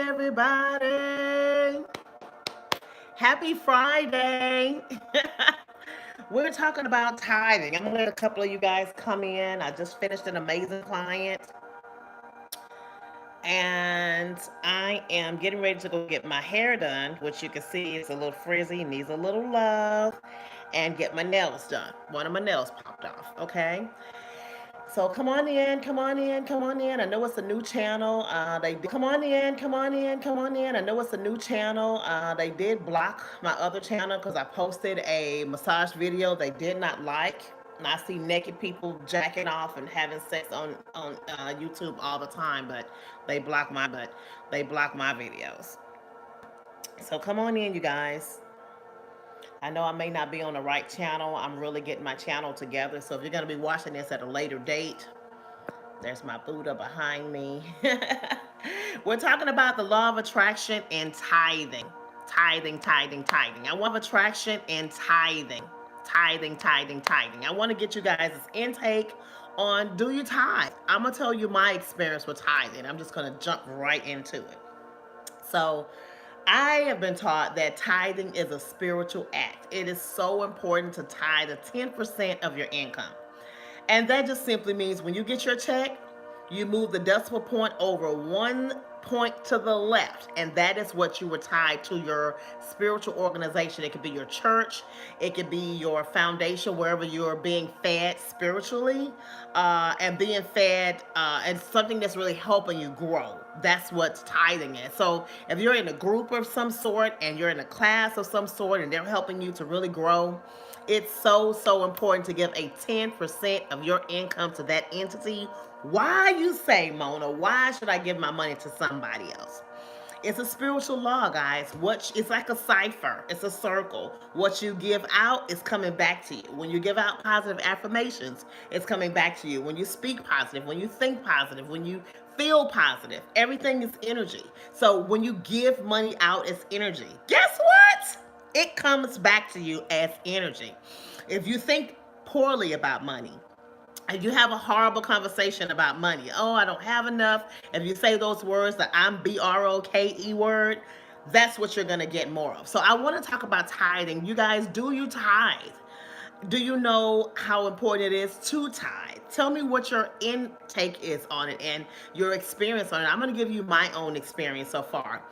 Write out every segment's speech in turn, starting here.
everybody. Happy Friday. We're talking about tithing. I'm going to let a couple of you guys come in. I just finished an amazing client, and I am getting ready to go get my hair done, which you can see is a little frizzy, needs a little love, and get my nails done. One of my nails popped off, okay? So come on in, come on in, come on in. I know it's a new channel. They did, come on in, come on in, come on in. I know it's a new channel. They did block my other channel because I posted a massage video they did not like. And I see naked people jacking off and having sex on YouTube all the time, but they block my videos. So come on in, you guys. I know I may not be on the right channel. I'm really getting my channel together. So if you're going to be watching this at a later date, there's my Buddha behind me. We're talking about the law of attraction and tithing. Tithing, tithing, tithing. I want attraction and tithing. Tithing, tithing, tithing. I want to get you guys' intake on, do you tithe? I'm going to tell you my experience with tithing. I'm just going to jump right into it. So I have been taught that tithing is a spiritual act. It is so important to tithe 10% of your income. And that just simply means when you get your check, you move the decimal point over 1 point to the left, and that is what you were tied to your spiritual organization. It could be your church, it could be your foundation, wherever you're being fed spiritually, and being fed, and something that's really helping you grow. That's what tithing is. So if you're in a group of some sort and you're in a class of some sort and they're helping you to really grow, it's so important to give a 10% of your income to that entity. Why, you say, Mona? Why should I give my money to somebody else? It's a spiritual law, guys. It's like a cipher. It's a circle. What you give out is coming back to you. When you give out positive affirmations, it's coming back to you. When you speak positive, when you think positive, when you feel positive, everything is energy. So when you give money out as energy, guess what? It comes back to you as energy. If you think poorly about money, if you have a horrible conversation about money, oh, I don't have enough. If you say those words, the I'm BROKE word, that's what you're going to get more of. So I want to talk about tithing. You guys, do you tithe? Do you know how important it is to tithe? Tell me what your intake is on it and your experience on it. I'm going to give you my own experience so far.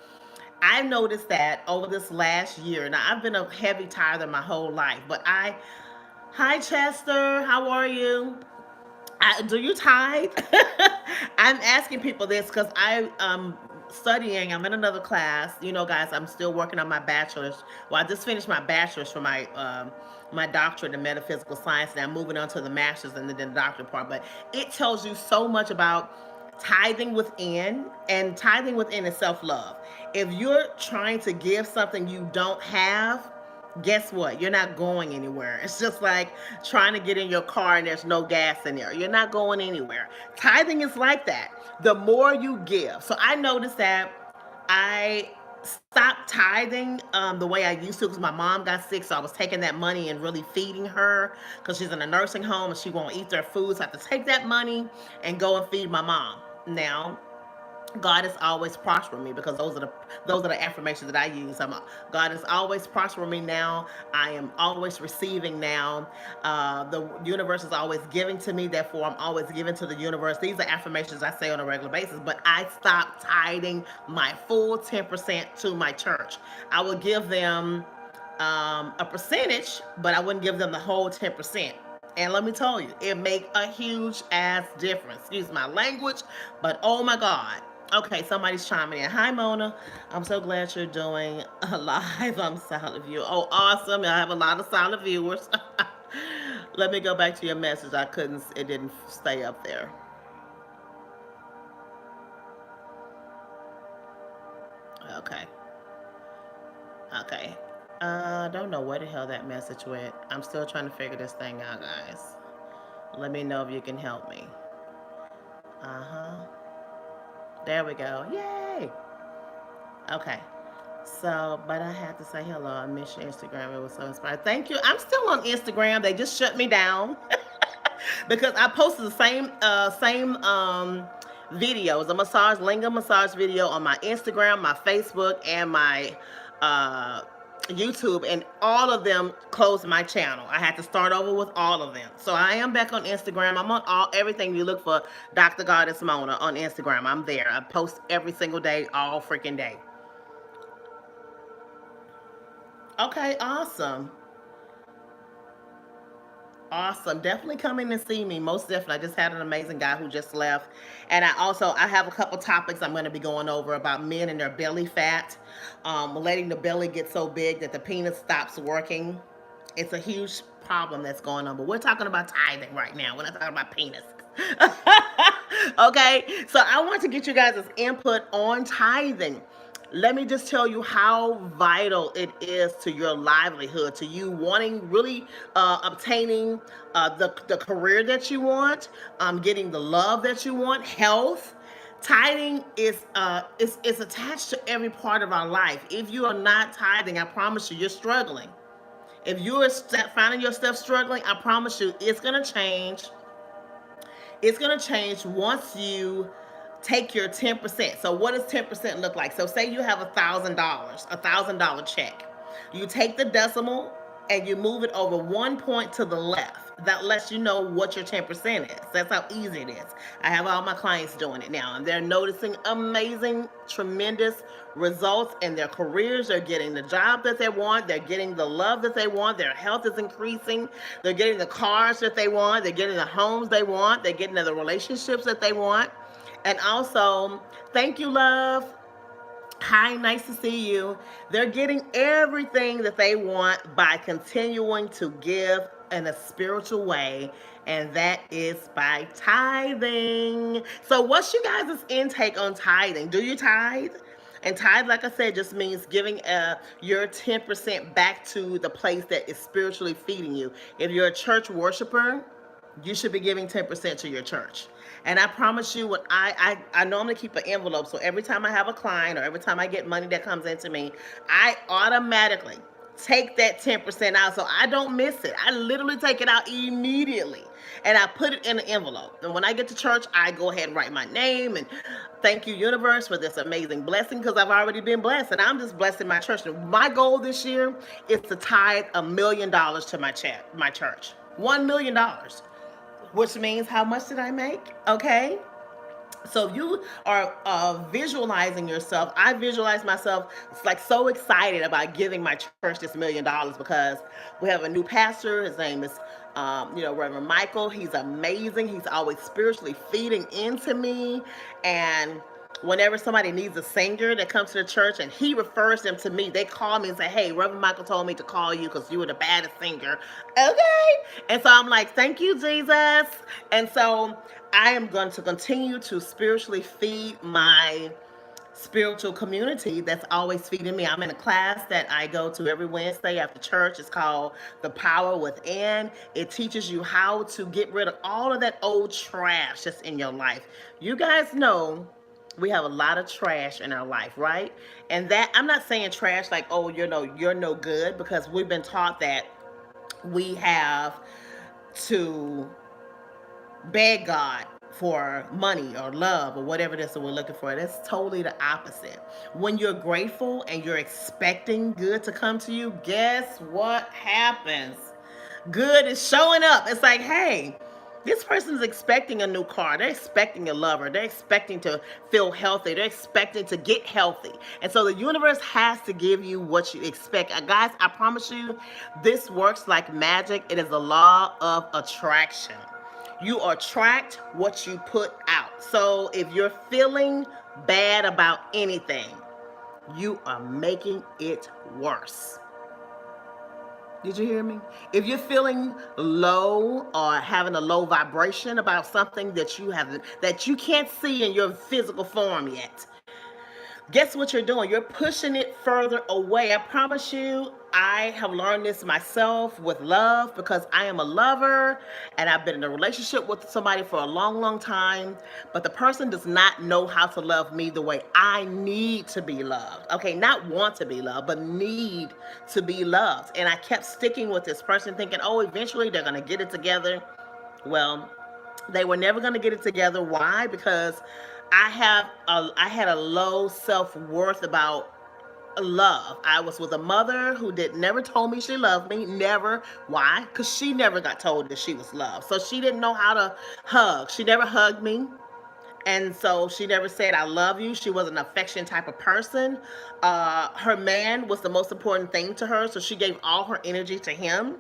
I've noticed that over this last year, now I've been a heavy tither my whole life, but hi Chester, how are you? Do you tithe? I'm asking people this because I'm studying. I'm in another class. You know, guys, I'm still working on my bachelor's. Well, I just finished my bachelor's for my doctorate in metaphysical science, and I'm moving on to the master's and then the doctorate part. But it tells you so much about tithing within, and tithing within is self-love. If you're trying to give something you don't have, guess what? You're not going anywhere. It's just like trying to get in your car and there's no gas in there. You're not going anywhere. Tithing is like that. The more you give. So I noticed that I stopped tithing the way I used to because my mom got sick. So I was taking that money and really feeding her because she's in a nursing home and she won't eat their food. So I have to take that money and go and feed my mom. Now, God is always prospering me because those are the affirmations that I use. God is always prospering me now. I am always receiving now. The universe is always giving to me. Therefore, I'm always giving to the universe. These are affirmations I say on a regular basis. But I stopped tithing my full 10% to my church. I would give them a percentage, but I wouldn't give them the whole 10%. And let me tell you, it make a huge ass difference. Excuse my language, but oh my God. Okay, somebody's chiming in. Hi, Mona. I'm so glad you're doing a live. I'm silent viewer. Oh, awesome. I have a lot of silent viewers. Let me go back to your message. It didn't stay up there. Okay. Okay. I don't know where the hell that message went. I'm still trying to figure this thing out, guys. Let me know if you can help me. Uh-huh. There we go. Yay! Okay. So, but I had to say hello. I miss your Instagram. It was so inspiring. Thank you. I'm still on Instagram. They just shut me down because I posted the same videos, a massage, lingam massage video on my Instagram, my Facebook, and my uh, YouTube, and all of them closed my channel. I had to start over with all of them. So I am back on Instagram. I'm on everything you look for Dr. Goddess Mona on Instagram. I'm there. I post every single day, all freaking day. Okay, awesome. Awesome. Definitely come in and see me. Most definitely. I just had an amazing guy who just left. And I have a couple topics I'm going to be going over about men and their belly fat, letting the belly get so big that the penis stops working. It's a huge problem that's going on. But we're talking about tithing right now. We're not talking about penis. Okay, so I want to get you guys' input on tithing. Let me just tell you how vital it is to your livelihood, to you wanting really obtaining the career that you want, getting the love that you want, health. Tithing is attached to every part of our life. If you are not tithing, I promise you, you're struggling. If you are finding yourself struggling, I promise you, it's gonna change. It's gonna change once you take your 10%. So what does 10% look like? So say you have $1,000 check. You take the decimal and you move it over 1 point to the left. That lets you know what your 10% is. That's how easy it is. I have all my clients doing it now, and they're noticing amazing, tremendous results in their careers. They're getting the job that they want. They're getting the love that they want. Their health is increasing. They're getting the cars that they want. They're getting the homes they want. They're getting the relationships that they want. And also, thank you, love. Hi, nice to see you. They're getting everything that they want by continuing to give in a spiritual way, and that is by tithing. So what's you guys' intake on tithing? Do you tithe? And tithe, like I said, just means giving your 10% back to the place that is spiritually feeding you. If you're a church worshiper, you should be giving 10% to your church. And I promise you, when I normally keep an envelope, so every time I have a client or every time I get money that comes into me, I automatically take that 10% out so I don't miss it. I literally take it out immediately and I put it in an envelope. And when I get to church, I go ahead and write my name and thank you, universe, for this amazing blessing, because I've already been blessed and I'm just blessing my church. And my goal this year is to tithe $1 million to my church. $1 million. Which means, how much did I make? Okay. So if you are visualizing yourself, I visualize myself like so excited about giving my church this $1 million because we have a new pastor. His name is, Reverend Michael. He's amazing. He's always spiritually feeding into me. And whenever somebody needs a singer that comes to the church and he refers them to me, they call me and say, hey, Reverend Michael told me to call you because you were the baddest singer. Okay. And so I'm like, thank you, Jesus. And so I am going to continue to spiritually feed my spiritual community that's always feeding me. I'm in a class that I go to every Wednesday after church. It's called The Power Within. It teaches you how to get rid of all of that old trash that's in your life. You guys know we have a lot of trash in our life, right? And that, I'm not saying trash like, oh, you're no good, because we've been taught that we have to beg God for money or love or whatever it is that we're looking for. That's totally the opposite. When you're grateful and you're expecting good to come to you, guess what happens? Good is showing up. It's like, hey, this person's expecting a new car. They're expecting a lover. They're expecting to feel healthy. They're expecting to get healthy. And so the universe has to give you what you expect. Guys, I promise you, this works like magic. It is the law of attraction. You attract what you put out. So if you're feeling bad about anything, you are making it worse. Did you hear me? If you're feeling low or having a low vibration about something that you can't see in your physical form yet, guess what you're doing? You're pushing it further away. I promise you, I have learned this myself with love, because I am a lover and I've been in a relationship with somebody for a long, long time, but the person does not know how to love me the way I need to be loved. Okay, not want to be loved, but need to be loved. And I kept sticking with this person thinking, oh, eventually they're going to get it together. Well, they were never going to get it together. Why? Because I had a low self-worth about love. I was with a mother who did never told me she loved me. Never. Why? Because she never got told that she was loved. So she didn't know how to hug. She never hugged me. And so she never said I love you. She was an affection type of person. Her man was the most important thing to her, so she gave all her energy to him.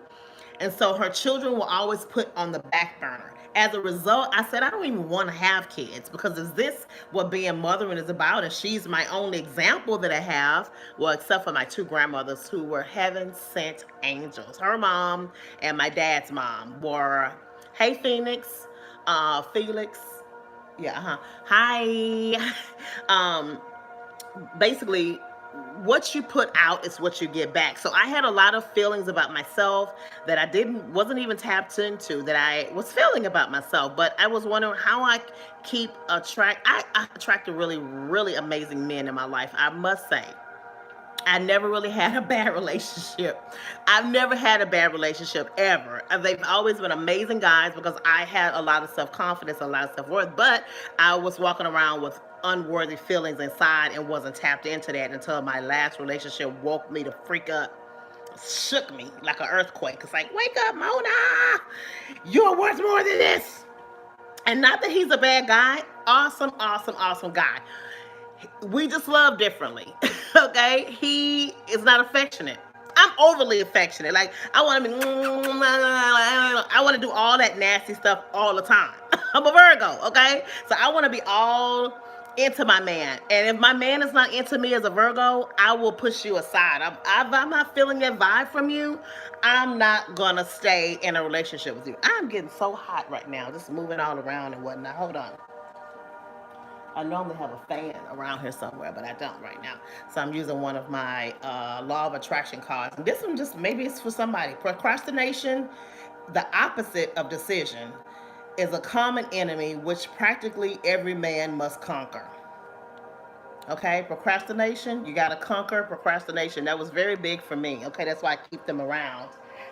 And so her children were always put on the back burner. As a result, I said, I don't even want to have kids, because is this what being mothering is about? And she's my only example that I have, well, except for my two grandmothers who were heaven sent angels. Her mom and my dad's mom were, hey, Phoenix, Felix, yeah, hi. um, Basically, what you put out is what you get back. So I had a lot of feelings about myself that I wasn't even tapped into, that I was feeling about myself. But I was wondering how I I attracted really, really amazing men in my life, I must say. I never really had a bad relationship. I've never had a bad relationship ever. They've always been amazing guys, because I had a lot of self-confidence, a lot of self-worth, but I was walking around with unworthy feelings inside and wasn't tapped into that until my last relationship woke me to freak up, shook me like an earthquake. It's like, wake up, Mona! You're worth more than this! And not that he's a bad guy. Awesome, awesome, awesome guy. We just love differently. Okay? He is not affectionate. I'm overly affectionate. Like, I want to be, I want to do all that nasty stuff all the time. I'm a Virgo, okay? So I want to be all into my man. And if my man is not into me as a Virgo, I will push you aside. If I'm not feeling that vibe from you, I'm not going to stay in a relationship with you. I'm getting so hot right now, just moving all around and whatnot. Hold on. I normally have a fan around here somewhere, but I don't right now. So I'm using one of my law of attraction cards. And this one just, maybe it's for somebody. Procrastination, the opposite of decision, is a common enemy which practically every man must conquer. Okay, procrastination, you got to conquer procrastination. That was very big for me. Okay, that's why I keep them around.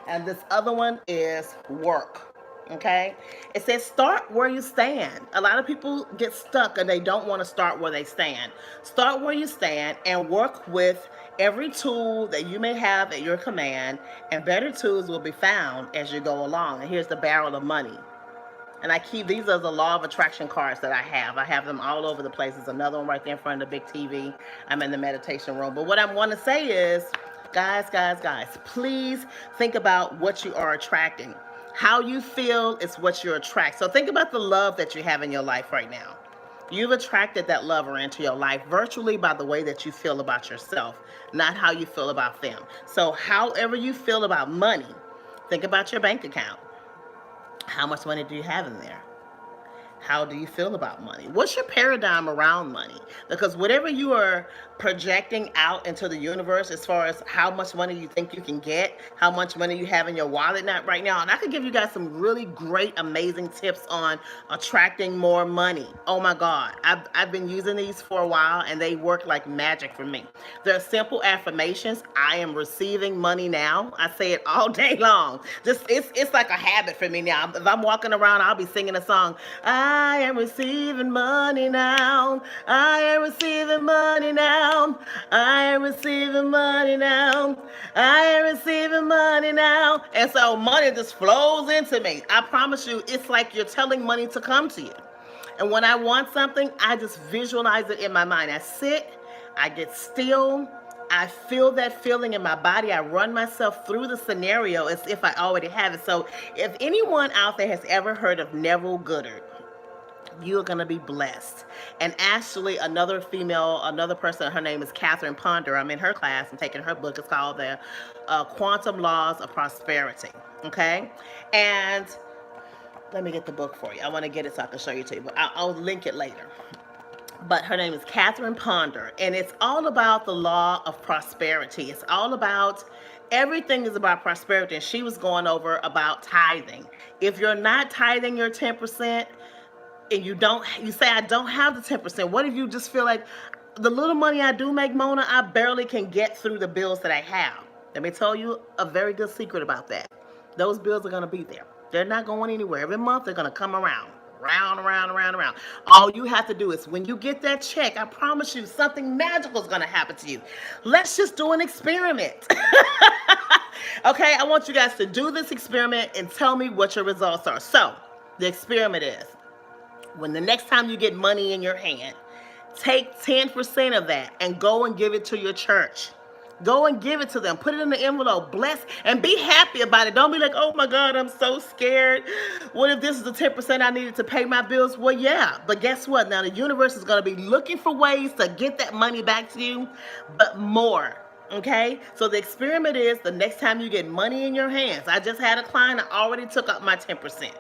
And this other one is work. Okay, it says start where you stand. A lot of people get stuck and they don't want to start where they stand. Start where you stand and work with every tool that you may have at your command, and better tools will be found as you go along. And here's the barrel of money. And these are the law of attraction cards that I have. I have them all over the place. There's another one right there in front of the big TV. I'm in the meditation room. But what I want to say is, guys, please think about what you are attracting. How you feel is what you attract. So think about the love that you have in your life right now. You've attracted that lover into your life virtually by the way that you feel about yourself, not how you feel about them. So however you feel about money, think about your bank account. How much money do you have in there? How do you feel about money? What's your paradigm around money? Because whatever you are projecting out into the universe as far as how much money you think you can get, how much money you have in your wallet right now, and I could give you guys some really great, amazing tips on attracting more money. Oh my God. I've been using these for a while and they work like magic for me. They're simple affirmations. I am receiving money now. I say it all day long. It's like a habit for me now. If I'm walking around, I'll be singing a song. I am receiving money now. I am receiving money now. I am receiving money now. I am receiving money now. And so money just flows into me. I promise you, it's like you're telling money to come to you. And when I want something, I just visualize it in my mind. I sit, I get still, I feel that feeling in my body. I run myself through the scenario as if I already have it. So if anyone out there has ever heard of Neville Goddard, you're going to be blessed. And actually another person, her name is Catherine Ponder. I'm in her class. I'm taking her book. It's called the Quantum Laws of Prosperity. Okay. And let me get the book for you. I want to get it so I can show you to you, but I'll link it later. But her name is Catherine Ponder, and it's all about the law of prosperity. It's all about, everything is about prosperity. And she was going over about tithing. If you're not tithing your 10%, and you say, I don't have the 10%. What if you just feel like the little money I do make, Mona, I barely can get through the bills that I have? Let me tell you a very good secret about that. Those bills are going to be there. They're not going anywhere. Every month they're going to come around. round, around, around, around. All you have to do is when you get that check, I promise you something magical is going to happen to you. Let's just do an experiment. Okay, I want you guys to do this experiment and tell me what your results are. So, the experiment is when the next time you get money in your hand, take 10% of that and go and give it to your church. Go and give it to them. Put it in the envelope. Bless and be happy about it. Don't be like, oh my God, I'm so scared. What if this is the 10% I needed to pay my bills? Well, yeah. But guess what? Now the universe is going to be looking for ways to get that money back to you, but more. Okay? So the experiment is the next time you get money in your hands. I just had a client. I already took out my 10%.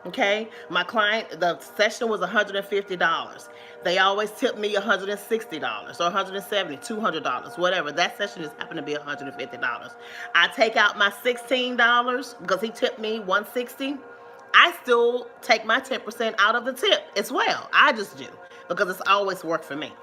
Okay, my client, the session was $150. They always tip me $160 or $170, $200, whatever. That session just happened to be $150. I take out my $16 because he tipped me $160. I still take my 10% out of the tip as well. I just do because it's always worked for me.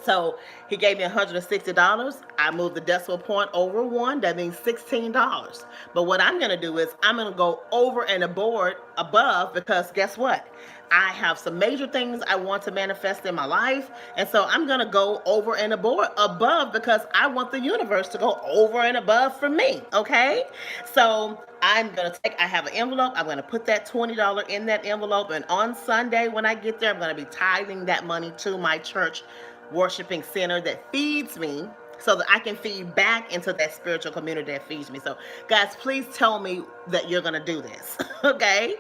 So he gave me $160. I moved the decimal point over 1. That means $16. But what I'm going to do is I'm going to go over and above because guess what? I have some major things I want to manifest in my life. And so I'm going to go over and above because I want the universe to go over and above for me. Okay? So I'm going to I have an envelope. I'm going to put that $20 in that envelope. And on Sunday when I get there, I'm going to be tithing that money to my church worshiping center that feeds me so that I can feed back into that spiritual community that feeds me. So guys, please tell me that you're going to do this. Okay?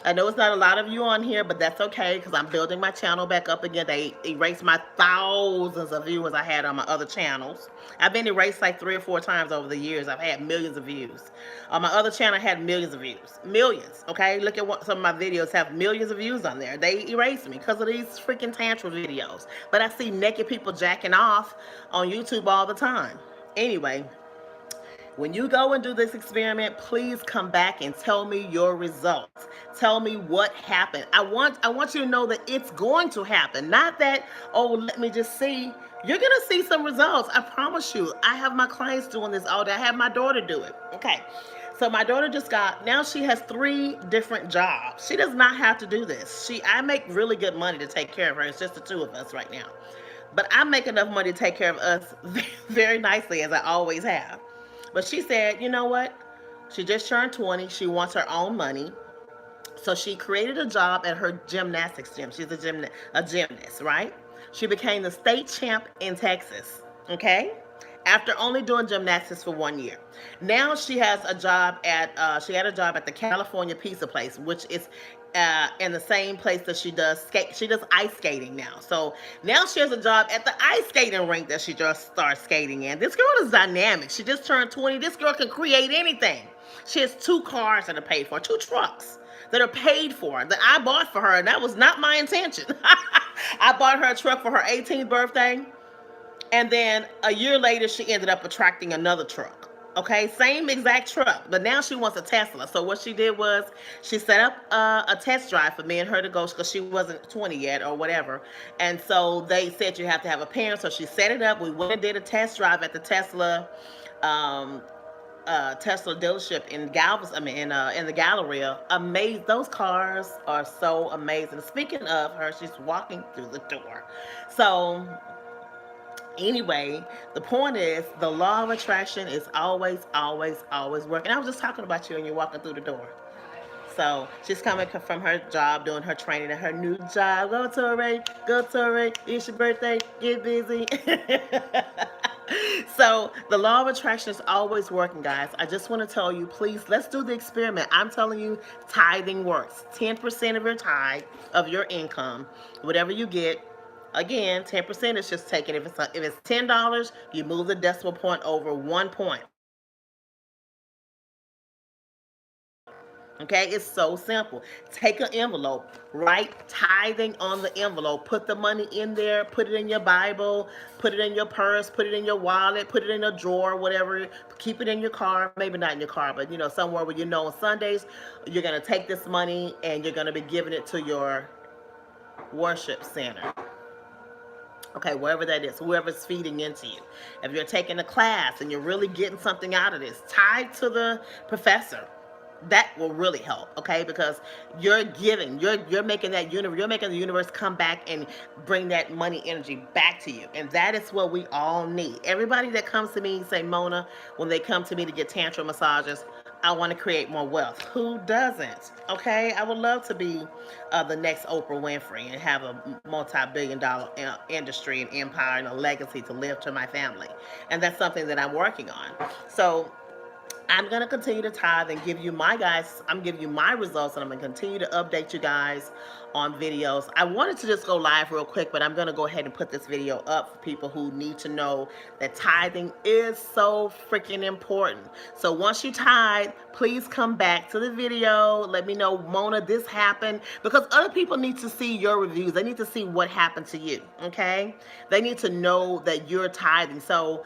I know it's not a lot of you on here, but that's okay because I'm building my channel back up again. They erased my thousands of viewers I had on my other channels. I've been erased like 3 or 4 times over the years. I've had millions of views. On my other channel, I had millions of views. Millions, okay? Look at what some of my videos have millions of views on there. They erased me because of these freaking Tantra videos. But I see naked people jacking off on YouTube all the time. Anyway, when you go and do this experiment, please come back and tell me your results. Tell me what happened. I want you to know that it's going to happen. Not that, oh, let me just see. You're going to see some results. I promise you. I have my clients doing this all day. I have my daughter do it. Okay. So my daughter now she has 3 different jobs. She does not have to do this. I make really good money to take care of her. It's just the 2 of us right now. But I make enough money to take care of us very nicely, as I always have. But she said, you know what? She just turned 20. She wants her own money. So she created a job at her gymnastics gym. She's a gymnast, right? She became the state champ in Texas, okay? After only doing gymnastics for 1 year. Now she has a job she had a job at the California Pizza Place, which is in the same place that she does ice skating now. So now she has a job at the ice skating rink that she just started skating in. This girl is dynamic. She just turned 20. This girl can create anything. She has 2 cars that are paid for, 2 trucks that are paid for, that I bought for her, and that was not my intention. I bought her a truck for her 18th birthday, and then a year later, she ended up attracting another truck. Okay, same exact truck, but now she wants a Tesla. So what she did was she set up a test drive for me and her to go because she wasn't 20 yet or whatever. And so they said you have to have a parent. So she set it up. We went and did a test drive at the Tesla dealership in in the Galleria. Amazing. Those cars are so amazing. Speaking of her, she's walking through the door. So anyway, the point is the law of attraction is always, always, always working. I was just talking about you and you're walking through the door. So she's coming from her job, doing her training at her new job. Go Tori, it's your birthday, get busy. So the law of attraction is always working, guys. I just want to tell you, please, let's do the experiment. I'm telling you, tithing works. 10% of your tithe of your income, whatever you get. Again, 10% is just taking, if it's $10, you move the decimal point over 1 point. Okay, it's so simple. Take an envelope, write tithing on the envelope, put the money in there, put it in your Bible, put it in your purse, put it in your wallet, put it in a drawer, whatever, keep it in your car, maybe not in your car, but somewhere where on Sundays, you're going to take this money and you're going to be giving it to your worship center. Okay, wherever that is, whoever's feeding into you. If you're taking a class and you're really getting something out of this, tithe to the professor. That will really help, okay? Because you're giving, you're making that universe, you're making the universe come back and bring that money energy back to you. And that is what we all need. Everybody that comes to me, say, Mona, when they come to me to get tantra massages, I want to create more wealth. Who doesn't? Okay, I would love to be the next Oprah Winfrey and have a multi-billion-dollar industry and empire and a legacy to live to my family. And that's something that I'm working on. So I'm going to continue to tithe and give you my guys, I'm giving you my results, and I'm going to continue to update you guys on videos. I wanted to just go live real quick, but I'm going to go ahead and put this video up for people who need to know that tithing is so freaking important. So once you tithe, please come back to the video. Let me know, Mona, this happened, because other people need to see your reviews. They need to see what happened to you, okay? They need to know that you're tithing. So,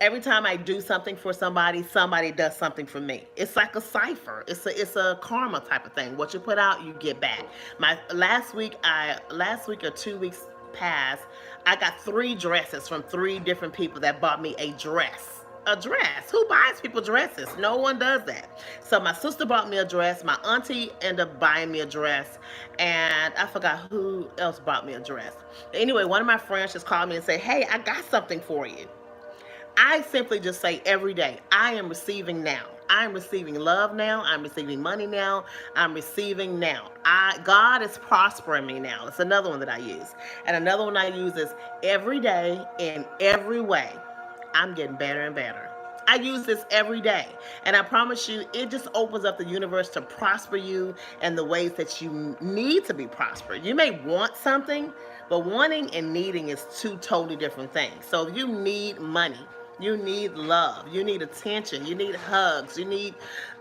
every time I do something for somebody, somebody does something for me. It's like a cipher. It's a karma type of thing. What you put out, you get back. My last week or 2 weeks past, I got 3 dresses from 3 different people that bought me a dress. A dress. Who buys people dresses? No one does that. So my sister bought me a dress. My auntie ended up buying me a dress. And I forgot who else bought me a dress. Anyway, one of my friends just called me and said, hey, I got something for you. I simply just say every day, I am receiving now. I am receiving love now. I'm receiving money now. I'm receiving now. God is prospering me now. It's another one that I use. And another one I use is every day in every way. I'm getting better and better. I use this every day. And I promise you, it just opens up the universe to prosper you in the ways that you need to be prospered. You may want something, but wanting and needing is 2 totally different things. So if you need money, you need love, you need attention, you need hugs, you need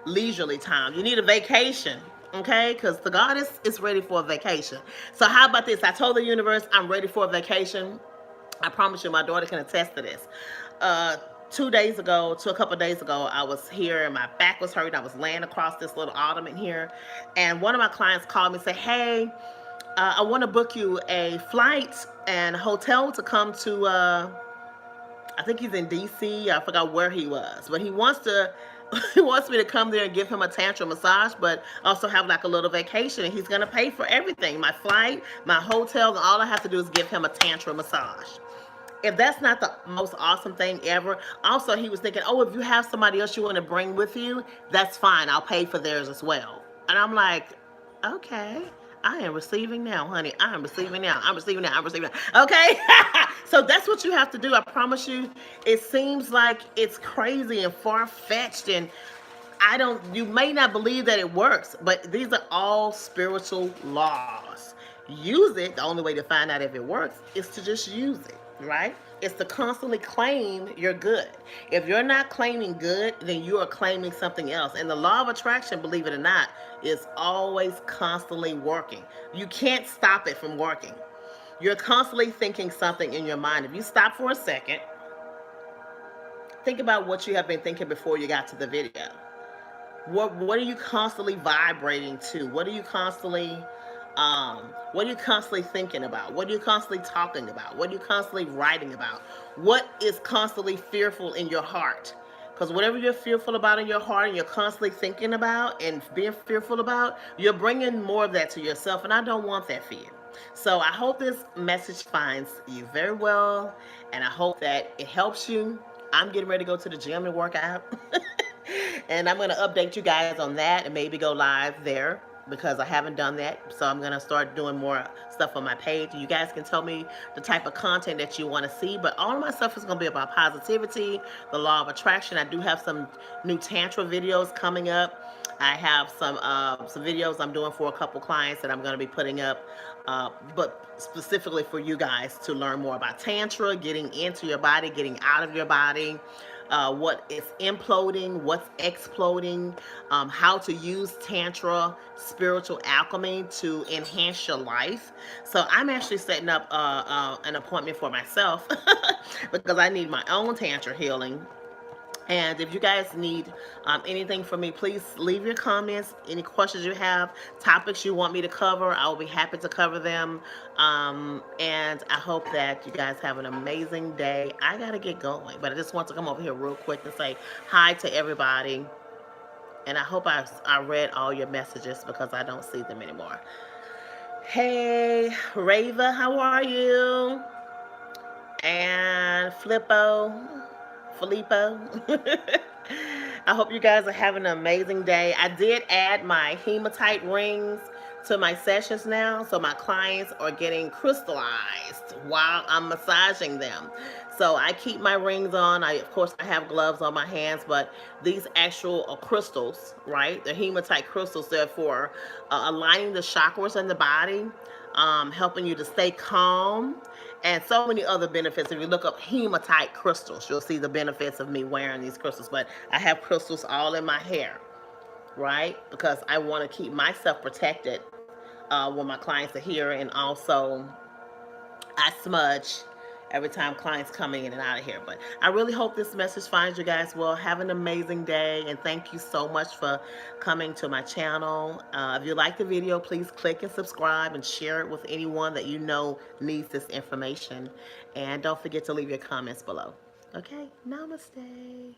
leisurely time, you need a vacation, okay? Because the goddess is ready for a vacation. So how about this? I told the universe I'm ready for a vacation. I promise you, my daughter can attest to this. 2 days ago, a couple of days ago, I was here and my back was hurting. I was laying across this little ottoman here. And one of my clients called me and said, hey, I want to book you a flight and hotel to come to, I think he's in DC. I forgot where he was, but he wants me to come there and give him a tantra massage, but also have like a little vacation. And he's going to pay for everything, my flight, my hotel, and all I have to do is give him a tantra massage. If that's not the most awesome thing ever. Also, he was thinking, oh, if you have somebody else you want to bring with you, that's fine. I'll pay for theirs as well. And I'm like, okay, I am receiving now, honey. I am receiving now. I'm receiving now. I'm receiving now. Okay? So that's what you have to do. I promise you, it seems like it's crazy and far-fetched, and you may not believe that it works, but these are all spiritual laws. Use it. The only way to find out if it works is to just use it, right? It's to constantly claim you're good. If you're not claiming good, then you are claiming something else. And the law of attraction, believe it or not, is always constantly working. You can't stop it from working. You're constantly thinking something in your mind. If you stop for a second, think about what you have been thinking before you got to the video. What are you constantly vibrating to? What are you constantly thinking about? What are you constantly talking about? What are you constantly writing about? What is constantly fearful in your heart? Because whatever you're fearful about in your heart and you're constantly thinking about and being fearful about, you're bringing more of that to yourself, and I don't want that for you. So I hope this message finds you very well, and I hope that it helps you. I'm getting ready to go to the gym and work out. And I'm going to update you guys on that and maybe go live there, because I haven't done that. So I'm going to start doing more stuff on my page. You guys can tell me the type of content that you want to see, but all of my stuff is going to be about positivity, the law of attraction. I do have some new Tantra videos coming up. I have some videos I'm doing for a couple clients that I'm going to be putting up, but specifically for you guys to learn more about Tantra, getting into your body, getting out of your body, what is imploding, what's exploding, how to use Tantra spiritual alchemy to enhance your life. So I'm actually setting up an appointment for myself because I need my own Tantra healing. And if you guys need anything from me, please leave your comments, any questions you have, topics you want me to cover. I will be happy to cover them. And I hope that you guys have an amazing day. I got to get going, but I just want to come over here real quick and say hi to everybody. And I hope I read all your messages because I don't see them anymore. Hey, Rava, how are you? And Filippo. I hope you guys are having an amazing day. I did add my hematite rings to my sessions now, so my clients are getting crystallized while I'm massaging them. So I keep my rings on. Of course, I have gloves on my hands, but these actual crystals, right? The hematite crystals, they're for aligning the chakras in the body, helping you to stay calm, and so many other benefits. If you look up hematite crystals, you'll see the benefits of me wearing these crystals. But I have crystals all in my hair, right? Because I want to keep myself protected when my clients are here, and also I smudge every time clients coming in and out of here. But I really hope this message finds you guys well. Have an amazing day, and thank you so much for coming to my channel. If you like the video, please click and subscribe and share it with anyone that you know needs this information. And don't forget to leave your comments below. Okay, namaste.